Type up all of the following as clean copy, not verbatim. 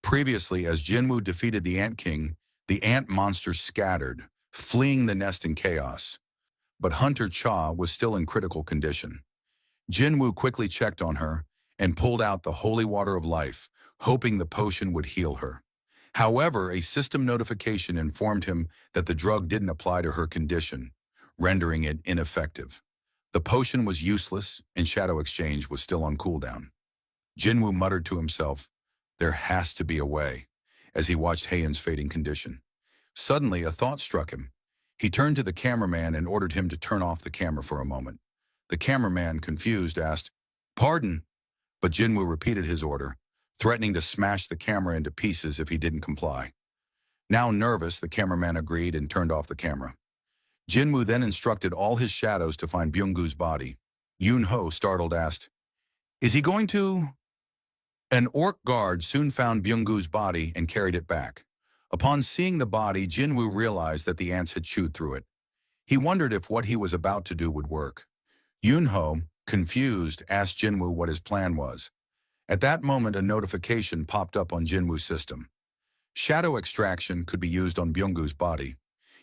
Previously, as Jinwoo defeated the Ant King, the ant monsters scattered, fleeing the nest in chaos. But Hunter Cha was still in critical condition. Jinwoo quickly checked on her and pulled out the holy water of life, hoping the potion would heal her. However, a system notification informed him that the drug didn't apply to her condition, rendering it ineffective. The potion was useless, and Shadow Exchange was still on cooldown. Jinwoo muttered to himself, "There has to be a way," as he watched Heian's fading condition. Suddenly, a thought struck him. He turned to the cameraman and ordered him to turn off the camera for a moment. The cameraman, confused, asked, "Pardon?" But Jinwoo repeated his order, threatening to smash the camera into pieces if he didn't comply. Now nervous, the cameraman agreed and turned off the camera. Jinwoo then instructed all his shadows to find Byung-goo's body. Yoon-ho, startled, asked, "Is he going to?" An orc guard soon found Byung-goo's body and carried it back. Upon seeing the body, Jinwoo realized that the ants had chewed through it. He wondered if what he was about to do would work. Yoon-ho, confused, asked Jinwoo what his plan was. At that moment, a notification popped up on Jinwoo's system. Shadow extraction could be used on Byung-goo's body.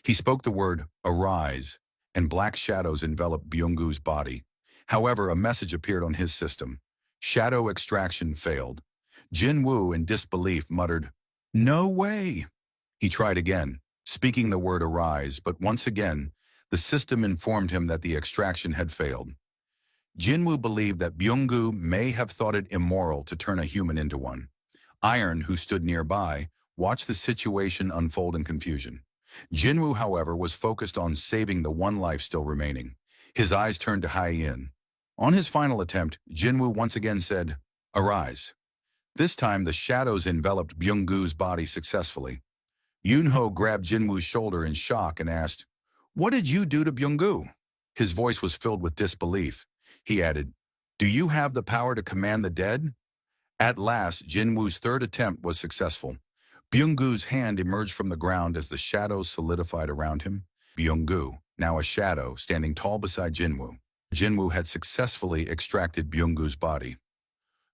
He spoke the word, "Arise," and black shadows enveloped Byung-goo's body. However, a message appeared on his system. Shadow extraction failed. Jinwoo, in disbelief, muttered, "No way!" He tried again, speaking the word "arise," but once again, the system informed him that the extraction had failed. Jinwoo believed that Byung-goo may have thought it immoral to turn a human into one. Iron, who stood nearby, watched the situation unfold in confusion. Jinwoo, however, was focused on saving the one life still remaining. His eyes turned to Heian. On his final attempt, Jinwoo once again said, "Arise." This time, the shadows enveloped Byung-goo's body successfully. Yoon-ho grabbed Jinwoo's shoulder in shock and asked, "What did you do to Byung-goo?" His voice was filled with disbelief. He added, "Do you have the power to command the dead?" At last, Jinwoo's third attempt was successful. Byung-goo's hand emerged from the ground as the shadows solidified around him. Byung-goo, now a shadow, standing tall beside Jinwoo. Jinwoo had successfully extracted Byung-goo's body.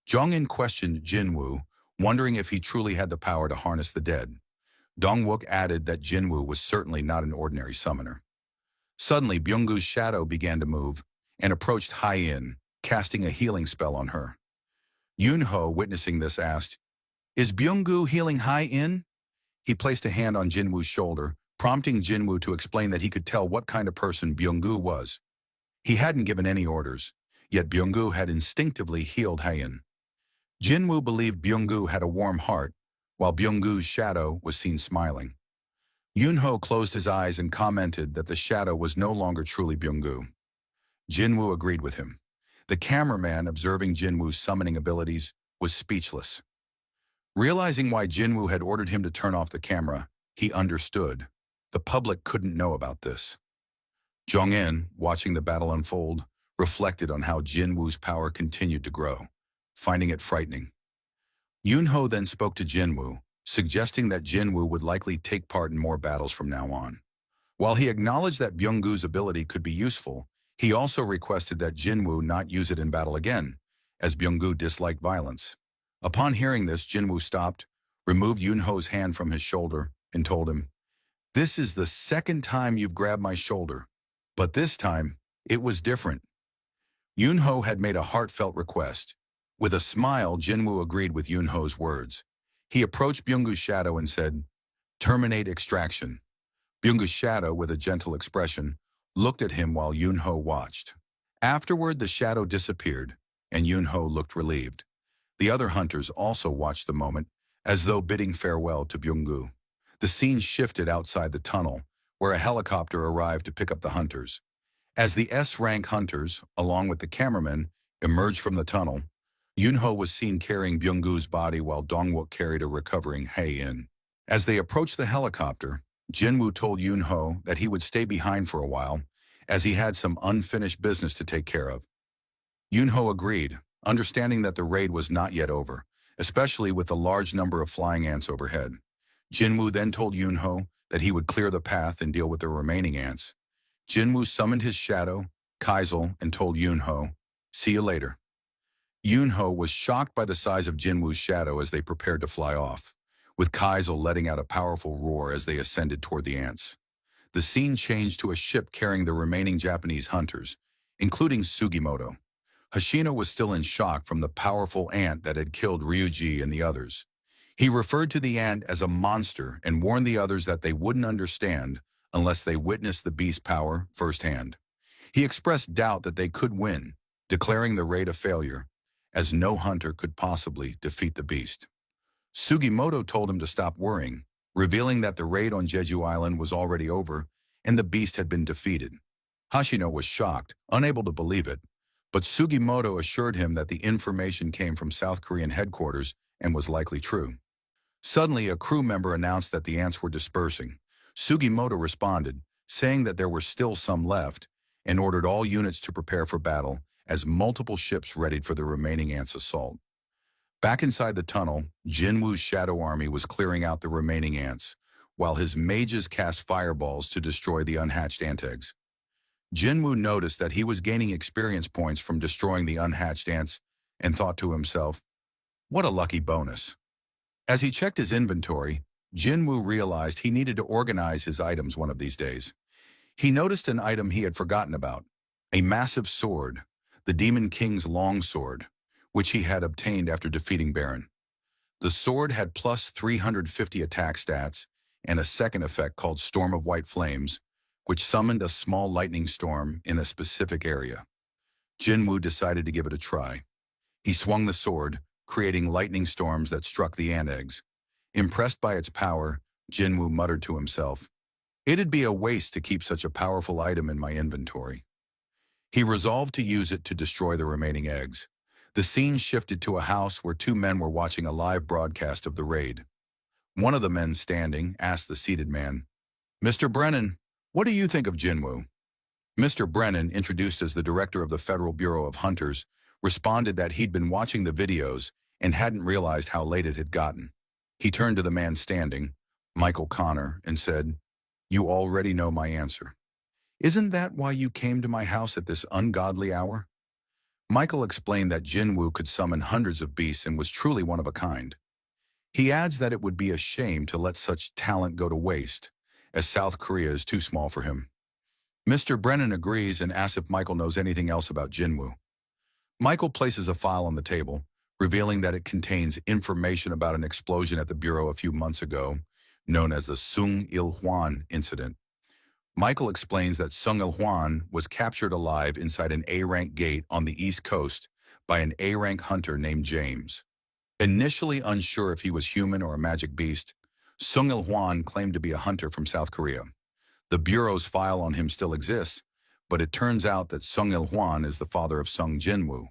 Jong-in questioned Jinwoo, wondering if he truly had the power to harness the dead. Dong-wook added that Jinwoo was certainly not an ordinary summoner. Suddenly, Byung-goo's shadow began to move and approached Heian, casting a healing spell on her. Yoon-ho, witnessing this, asked, "Is Byung-goo healing Heian?" He placed a hand on Jinwoo's shoulder, prompting Jinwoo to explain that he could tell what kind of person Byung-goo was. He hadn't given any orders, yet Byung-goo had instinctively healed Heian. Jinwoo believed Byung-goo had a warm heart, while Byung-goo's shadow was seen smiling. Yoon-ho closed his eyes and commented that the shadow was no longer truly Byung-goo. Jinwoo agreed with him. The cameraman, observing Jinwoo's summoning abilities, was speechless. Realizing why Jinwoo had ordered him to turn off the camera, he understood. The public couldn't know about this. Jong-in, watching the battle unfold, reflected on how Jinwoo's power continued to grow, finding it frightening. Yoon-ho then spoke to Jinwoo, suggesting that Jinwoo would likely take part in more battles from now on. While he acknowledged that Byung-goo's ability could be useful, he also requested that Jinwoo not use it in battle again, as Byung-goo disliked violence. Upon hearing this, Jinwoo stopped, removed Yoon-ho's hand from his shoulder, and told him, "This is the second time you've grabbed my shoulder, but this time, it was different." Yoon-ho had made a heartfelt request. With a smile, Jinwoo agreed with Yoon-ho's words. He approached Byung-goo's shadow and said, "Terminate extraction." Byung-goo's shadow, with a gentle expression, looked at him while Yoon-ho watched. Afterward, the shadow disappeared, and Yoon-ho looked relieved. The other hunters also watched the moment, as though bidding farewell to Byung-goo. The scene shifted outside the tunnel, where a helicopter arrived to pick up the hunters. As the S-rank hunters, along with the cameraman, emerged from the tunnel, Yoon-ho was seen carrying Byung-goo's body while Dong-wook carried a recovering Heian. As they approached the helicopter, Jinwoo told Yoon-ho that he would stay behind for a while, as he had some unfinished business to take care of. Yoon-ho agreed, understanding that the raid was not yet over, especially with the large number of flying ants overhead. Jinwoo then told Yoon-ho that he would clear the path and deal with the remaining ants. Jinwoo summoned his shadow, Kaizel, and told Yoon-ho, "See you later." Yoon-ho was shocked by the size of Jinwoo's shadow as they prepared to fly off. with Kaizo letting out a powerful roar as they ascended toward the ants. The scene changed to a ship carrying the remaining Japanese hunters, including Sugimoto. Hoshino was still in shock from the powerful ant that had killed Ryuji and the others. He referred to the ant as a monster and warned the others that they wouldn't understand unless they witnessed the beast's power firsthand. He expressed doubt that they could win, declaring the raid a failure, as no hunter could possibly defeat the beast. Sugimoto told him to stop worrying, revealing that the raid on Jeju Island was already over and the beast had been defeated. Hoshino was shocked, unable to believe it, but Sugimoto assured him that the information came from South Korean headquarters and was likely true. Suddenly, a crew member announced that the ants were dispersing. Sugimoto responded, saying that there were still some left, and ordered all units to prepare for battle as multiple ships readied for the remaining ants' assault. Back inside the tunnel, Jinwoo's shadow army was clearing out the remaining ants, while his mages cast fireballs to destroy the unhatched ant eggs. Jinwoo noticed that he was gaining experience points from destroying the unhatched ants and thought to himself, "What a lucky bonus." As he checked his inventory, Jinwoo realized he needed to organize his items one of these days. He noticed an item he had forgotten about, a massive sword, the Demon King's long sword, which he had obtained after defeating Baron. The sword had plus 350 attack stats and a second effect called Storm of White Flames, which summoned a small lightning storm in a specific area. Jinwoo decided to give it a try. He swung the sword, creating lightning storms that struck the ant eggs. Impressed by its power, Jinwoo muttered to himself, "It'd be a waste to keep such a powerful item in my inventory." He resolved to use it to destroy the remaining eggs. The scene shifted to a house where two men were watching a live broadcast of the raid. One of the men standing asked the seated man, "Mr. Brennan, what do you think of Jinwoo?" Mr. Brennan, introduced as the director of the Federal Bureau of Hunters, responded that he'd been watching the videos and hadn't realized how late it had gotten. He turned to the man standing, Michael Connor, and said, "You already know my answer. Isn't that why you came to my house at this ungodly hour?" Michael explained that Jinwoo could summon hundreds of beasts and was truly one of a kind. He adds that it would be a shame to let such talent go to waste, as South Korea is too small for him. Mr. Brennan agrees and asks if Michael knows anything else about Jinwoo. Michael places a file on the table, revealing that it contains information about an explosion at the Bureau a few months ago, known as the Sung Il-hwan incident. Michael explains that Sung Il-hwan was captured alive inside an A-rank gate on the East Coast by an A-rank hunter named James. Initially unsure if he was human or a magic beast, Sung Il-hwan claimed to be a hunter from South Korea. The Bureau's file on him still exists, but it turns out that Sung Il-hwan is the father of Sung Jinwoo.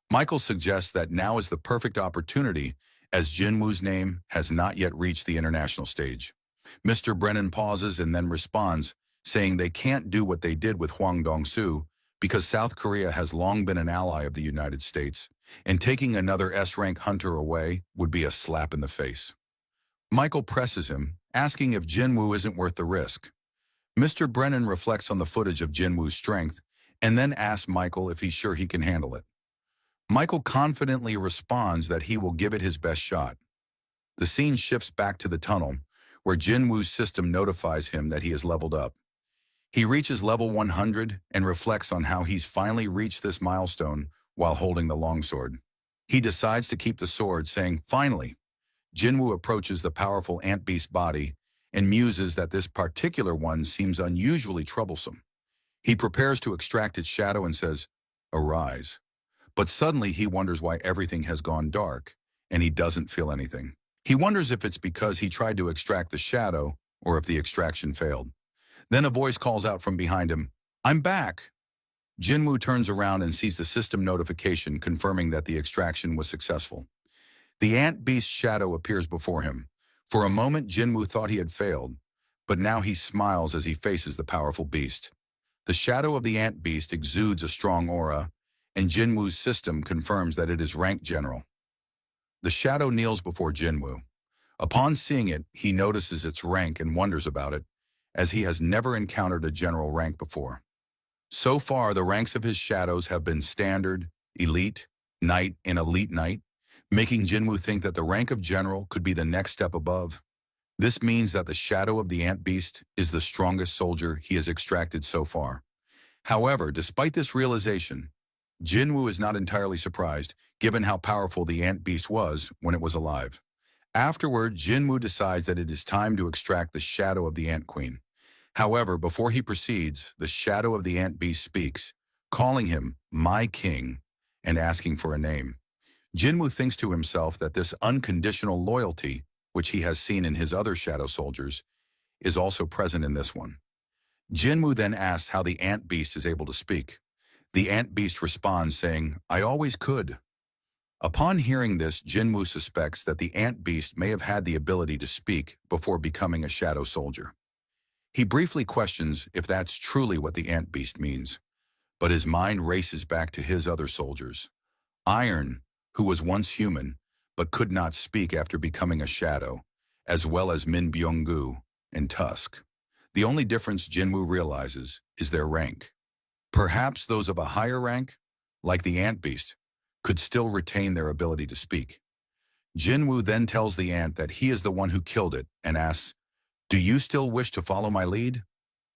Michael suggests that now is the perfect opportunity, as Jinwoo's name has not yet reached the international stage. Mr. Brennan pauses and then responds, saying they can't do what they did with Hwang Dong-soo because South Korea has long been an ally of the United States, and taking another S-rank hunter away would be a slap in the face. Michael presses him, asking if Jinwoo isn't worth the risk. Mr. Brennan reflects on the footage of Jinwoo's strength and then asks Michael if he's sure he can handle it. Michael confidently responds that he will give it his best shot. The scene shifts back to the tunnel, where Jinwoo's system notifies him that he has leveled up. He reaches level 100 and reflects on how he's finally reached this milestone while holding the longsword. He decides to keep the sword, saying, "Finally." Jinwoo approaches the powerful ant beast body and muses that this particular one seems unusually troublesome. He prepares to extract its shadow and says, "Arise." But suddenly he wonders why everything has gone dark, and he doesn't feel anything. He wonders if it's because he tried to extract the shadow or if the extraction failed. Then a voice calls out from behind him, "I'm back." Jinwoo turns around and sees the system notification confirming that the extraction was successful. The ant beast's shadow appears before him. For a moment, Jinwoo thought he had failed, but now he smiles as he faces the powerful beast. The shadow of the ant beast exudes a strong aura, and Jinwoo's system confirms that it is rank general. The shadow kneels before Jinwoo. Upon seeing it, he notices its rank and wonders about it, as he has never encountered a general rank before. So far, the ranks of his shadows have been Standard, Elite, Knight, and Elite Knight, making Jinwoo think that the rank of general could be the next step above. This means that the shadow of the ant beast is the strongest soldier he has extracted so far. However, despite this realization, Jinwoo is not entirely surprised, given how powerful the ant beast was when it was alive. Afterward, Jinwoo decides that it is time to extract the shadow of the ant queen. However, before he proceeds, the shadow of the ant beast speaks, calling him "my king" and asking for a name. Jinwoo thinks to himself that this unconditional loyalty, which he has seen in his other shadow soldiers, is also present in this one. Jinwoo then asks how the ant beast is able to speak. The ant beast responds saying, "I always could." Upon hearing this, Jinwoo suspects that the ant beast may have had the ability to speak before becoming a shadow soldier. He briefly questions if that's truly what the ant beast means, but his mind races back to his other soldiers. Iron, who was once human, but could not speak after becoming a shadow, as well as Min Byung-gu and Tusk. The only difference Jinwoo realizes is their rank. Perhaps those of a higher rank, like the ant beast, could still retain their ability to speak. Jinwoo then tells the ant that he is the one who killed it and asks, "Do you still wish to follow my lead?"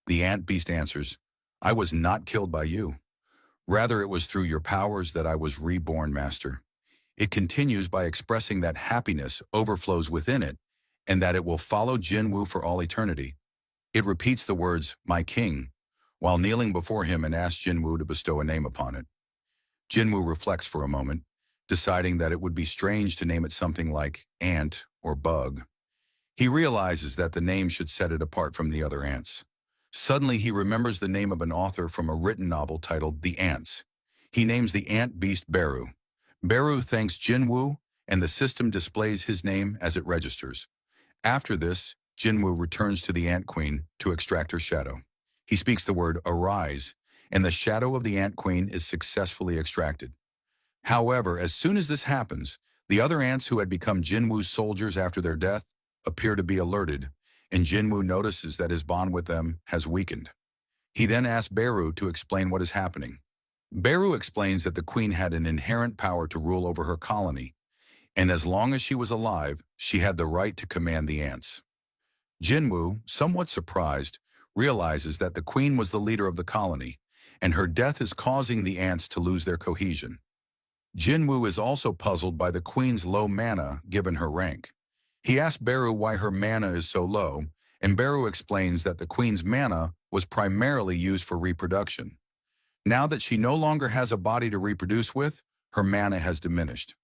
The ant beast answers, "I was not killed by you. Rather, it was through your powers that I was reborn, Master." It continues by expressing that happiness overflows within it and that it will follow Jinwoo for all eternity. It repeats the words, "my king," while kneeling before him and asks Jinwoo to bestow a name upon it. Jinwoo reflects for a moment, deciding that it would be strange to name it something like ant or bug. He realizes that the name should set it apart from the other ants. Suddenly, he remembers the name of an author from a written novel titled The Ants. He names the ant beast Beru. Beru thanks Jinwoo, and the system displays his name as it registers. After this, Jinwoo returns to the ant queen to extract her shadow. He speaks the word "arise," and the shadow of the ant queen is successfully extracted. However, as soon as this happens, the other ants who had become Jinwoo's soldiers after their death appear to be alerted, and Jinwoo notices that his bond with them has weakened. He then asks Beru to explain what is happening. Beru explains that the queen had an inherent power to rule over her colony, and as long as she was alive, she had the right to command the ants. Jinwoo, somewhat surprised, realizes that the queen was the leader of the colony, and her death is causing the ants to lose their cohesion. Jinwoo is also puzzled by the queen's low mana given her rank. He asks Beru why her mana is so low, and Beru explains that the queen's mana was primarily used for reproduction. Now that she no longer has a body to reproduce with, her mana has diminished.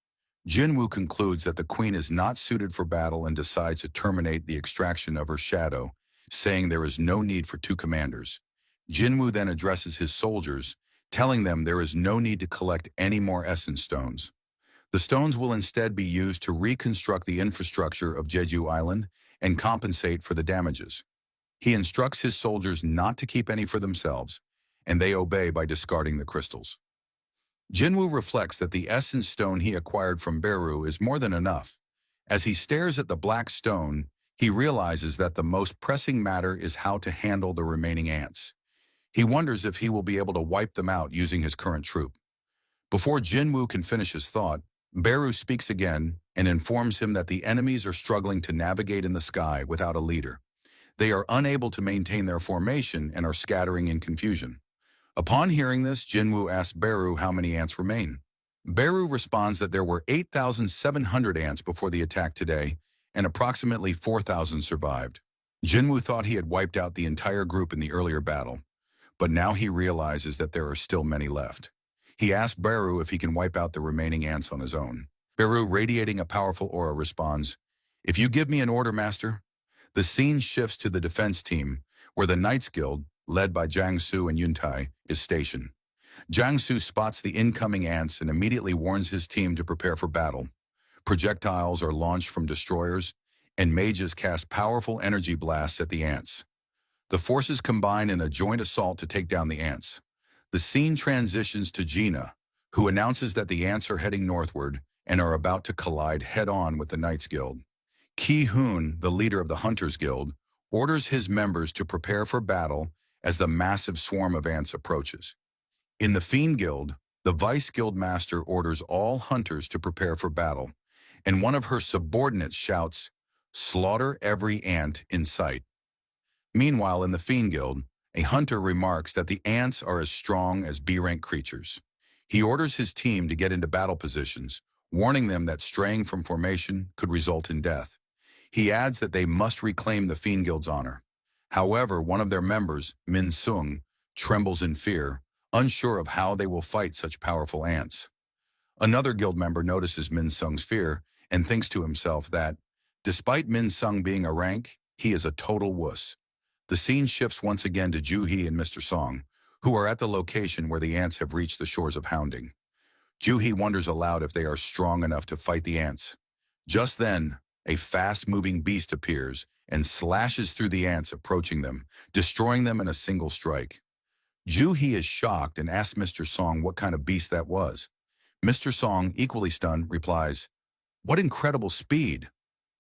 Jinwoo concludes that the queen is not suited for battle and decides to terminate the extraction of her shadow, saying there is no need for two commanders. Jinwoo then addresses his soldiers, telling them there is no need to collect any more essence stones. The stones will instead be used to reconstruct the infrastructure of Jeju Island and compensate for the damages. He instructs his soldiers not to keep any for themselves, and they obey by discarding the crystals. Jinwoo reflects that the essence stone he acquired from Beru is more than enough. As he stares at the black stone, he realizes that the most pressing matter is how to handle the remaining ants. He wonders if he will be able to wipe them out using his current troop. Before Jinwoo can finish his thought, Beru speaks again and informs him that the enemies are struggling to navigate in the sky without a leader. They are unable to maintain their formation and are scattering in confusion. Upon hearing this, Jinwoo asks Beru how many ants remain. Beru responds that there were 8,700 ants before the attack today, and approximately 4,000 survived. Jinwoo thought he had wiped out the entire group in the earlier battle, but now he realizes that there are still many left. He asks Beru if he can wipe out the remaining ants on his own. Beru, radiating a powerful aura, responds, "If you give me an order, Master." The scene shifts to the defense team, where the Knights Guild, led by Jiang Su and Yuntai, is stationed. Jiang Su spots the incoming ants and immediately warns his team to prepare for battle. Projectiles are launched from destroyers, and mages cast powerful energy blasts at the ants. The forces combine in a joint assault to take down the ants. The scene transitions to Gina, who announces that the ants are heading northward and are about to collide head-on with the Knights Guild. Ki-hoon, the leader of the Hunters Guild, orders his members to prepare for battle as the massive swarm of ants approaches. In the Fiend Guild, the Vice Guild Master orders all hunters to prepare for battle, and one of her subordinates shouts, "Slaughter every ant in sight." Meanwhile, in the Fiend Guild, a hunter remarks that the ants are as strong as B-rank creatures. He orders his team to get into battle positions, warning them that straying from formation could result in death. He adds that they must reclaim the Fiend Guild's honor. However, one of their members, Min Sung, trembles in fear, unsure of how they will fight such powerful ants. Another guild member notices Min Sung's fear and thinks to himself that, despite Min Sung being a rank, he is a total wuss. The scene shifts once again to Ju Hee and Mr. Song, who are at the location where the ants have reached the shores of Hounding. Ju Hee wonders aloud if they are strong enough to fight the ants. Just then, a fast-moving beast appears and slashes through the ants approaching them, destroying them in a single strike. Ju Hee is shocked and asks Mr. Song what kind of beast that was. Mr. Song, equally stunned, replies, "What incredible speed!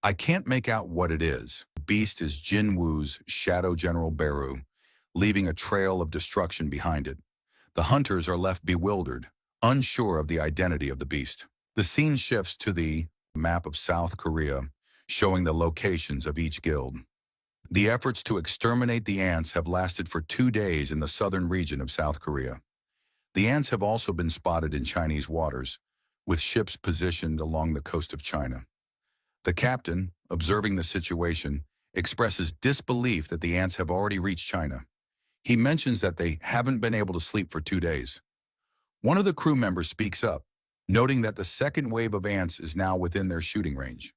I can't make out what it is." The beast is Jin Woo's Shadow General Beru, leaving a trail of destruction behind it. The hunters are left bewildered, unsure of the identity of the beast. The scene shifts to the map of South Korea, showing the locations of each guild. The efforts to exterminate the ants have lasted for 2 days in the southern region of South Korea. The ants have also been spotted in Chinese waters, with ships positioned along the coast of China. The captain, observing the situation, expresses disbelief that the ants have already reached China. He mentions that they haven't been able to sleep for 2 days. One of the crew members speaks up, noting that the second wave of ants is now within their shooting range.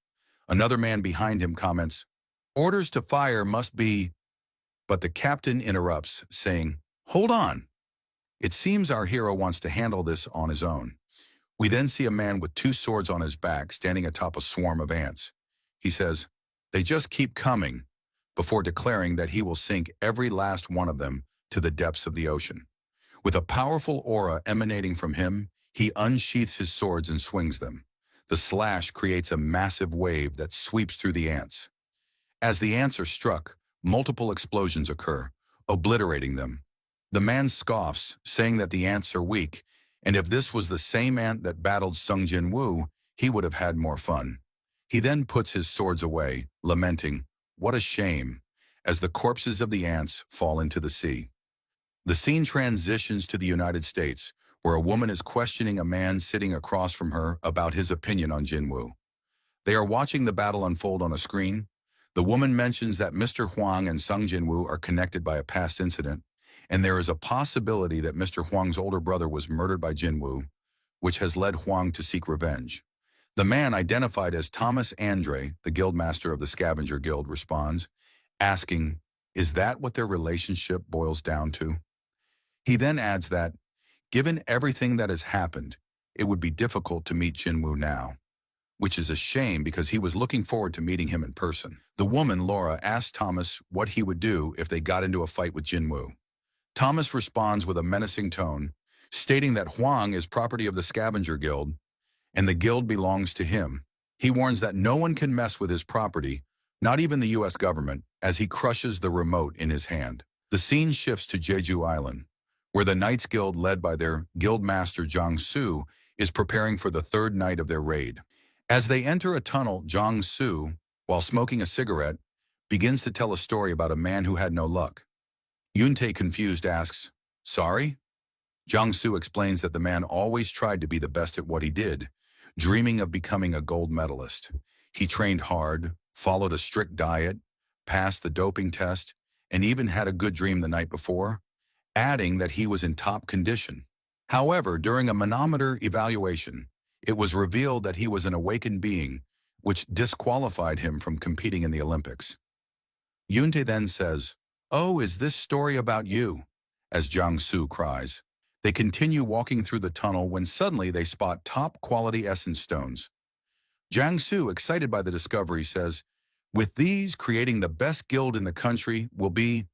Another man behind him comments, "Orders to fire must be..." But the captain interrupts, saying, "Hold on. It seems our hero wants to handle this on his own." We then see a man with 2 swords on his back standing atop a swarm of ants. He says, "They just keep coming," before declaring that he will sink every last one of them to the depths of the ocean. With a powerful aura emanating from him, he unsheaths his swords and swings them. The slash creates a massive wave that sweeps through the ants. As the ants are struck, multiple explosions occur, obliterating them. The man scoffs, saying that the ants are weak, and if this was the same ant that battled Sung Jin Woo, he would have had more fun. He then puts his swords away, lamenting, "What a shame," as the corpses of the ants fall into the sea. The scene transitions to the United States, where a woman is questioning a man sitting across from her about his opinion on Jin Woo. They are watching the battle unfold on a screen. The woman mentions that Mr. Huang and Sung Jin Woo are connected by a past incident, and there is a possibility that Mr. Huang's older brother was murdered by Jin Woo, which has led Huang to seek revenge. The man, identified as Thomas Andre, the guildmaster of the Scavenger Guild, responds, asking, "Is that what their relationship boils down to?" He then adds that, given everything that has happened, it would be difficult to meet Jin Woo now, which is a shame because he was looking forward to meeting him in person. The woman, Laura, asks Thomas what he would do if they got into a fight with Jin Woo. Thomas responds with a menacing tone, stating that Huang is property of the Scavenger Guild, and the guild belongs to him. He warns that no one can mess with his property, not even the U.S. government, as he crushes the remote in his hand. The scene shifts to Jeju Island, where the Knights Guild, led by their guildmaster Jang Soo, is preparing for the 3rd night of their raid. As they enter a tunnel, Jang Soo, while smoking a cigarette, begins to tell a story about a man who had no luck. Yoon-tae, confused, asks, "Sorry?" Jang Soo explains that the man always tried to be the best at what he did, dreaming of becoming a gold medalist. He trained hard, followed a strict diet, passed the doping test, and even had a good dream the night before, adding that he was in top condition. However, during a manometer evaluation, it was revealed that he was an awakened being, which disqualified him from competing in the Olympics. Yoon-tae then says, "Oh, is this story about you?" as Jang Soo cries. They continue walking through the tunnel when suddenly they spot top-quality essence stones. Jang Soo, excited by the discovery, says, "With these, creating the best guild in the country will be..."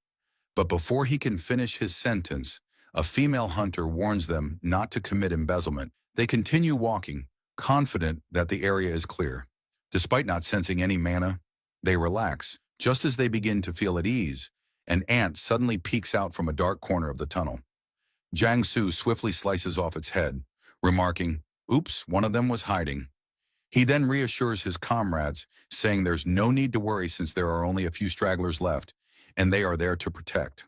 But before he can finish his sentence, a female hunter warns them not to commit embezzlement. They continue walking, confident that the area is clear. Despite not sensing any mana, they relax. Just as they begin to feel at ease, an ant suddenly peeks out from a dark corner of the tunnel. Jang Soo swiftly slices off its head, remarking, "Oops, one of them was hiding." He then reassures his comrades, saying there's no need to worry since there are only a few stragglers left, and they are there to protect.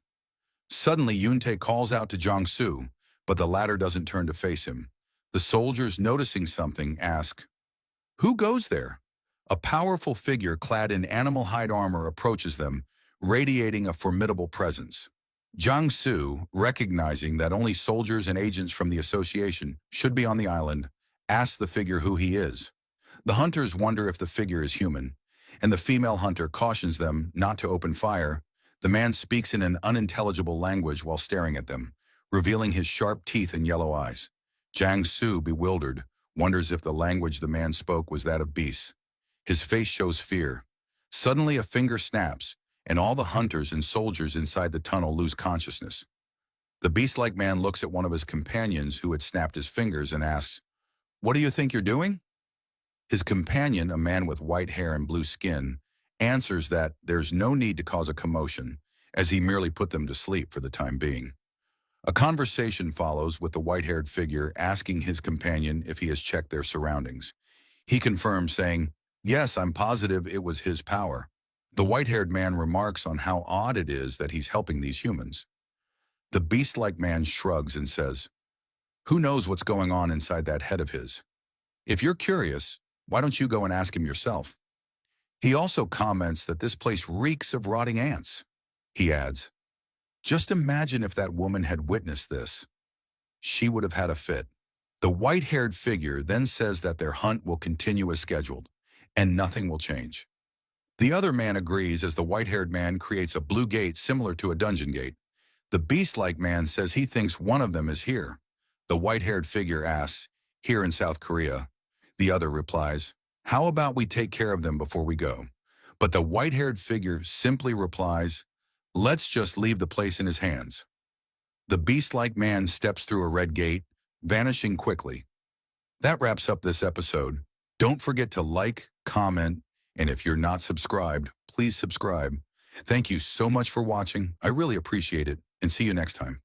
Suddenly, Yunte calls out to Jiangsu, but the latter doesn't turn to face him. The soldiers, noticing something, ask, "Who goes there?" A powerful figure clad in animal hide armor approaches them, radiating a formidable presence. Jiangsu, recognizing that only soldiers and agents from the association should be on the island, asks the figure who he is. The hunters wonder if the figure is human, and the female hunter cautions them not to open fire. The man speaks in an unintelligible language while staring at them, revealing his sharp teeth and yellow eyes. Jiangsu, bewildered, wonders if the language the man spoke was that of beasts. His face shows fear. Suddenly a finger snaps, and all the hunters and soldiers inside the tunnel lose consciousness. The beast-like man looks at one of his companions who had snapped his fingers and asks, "What do you think you're doing?" His companion, a man with white hair and blue skin, answers that there's no need to cause a commotion, as he merely put them to sleep for the time being. A conversation follows with the white-haired figure asking his companion if he has checked their surroundings. He confirms, saying, "Yes, I'm positive it was his power." The white-haired man remarks on how odd it is that he's helping these humans. The beast-like man shrugs and says, "Who knows what's going on inside that head of his? If you're curious, why don't you go and ask him yourself?" He also comments that this place reeks of rotting ants. He adds, "Just imagine if that woman had witnessed this. She would have had a fit." The white-haired figure then says that their hunt will continue as scheduled, and nothing will change. The other man agrees as the white-haired man creates a blue gate similar to a dungeon gate. The beast-like man says he thinks one of them is here. The white-haired figure asks, "Here in South Korea?" The other replies, "How about we take care of them before we go?" But the white-haired figure simply replies, "Let's just leave the place in his hands." The beast-like man steps through a red gate, vanishing quickly. That wraps up this episode. Don't forget to like, comment, and if you're not subscribed, please subscribe. Thank you so much for watching. I really appreciate it, and see you next time.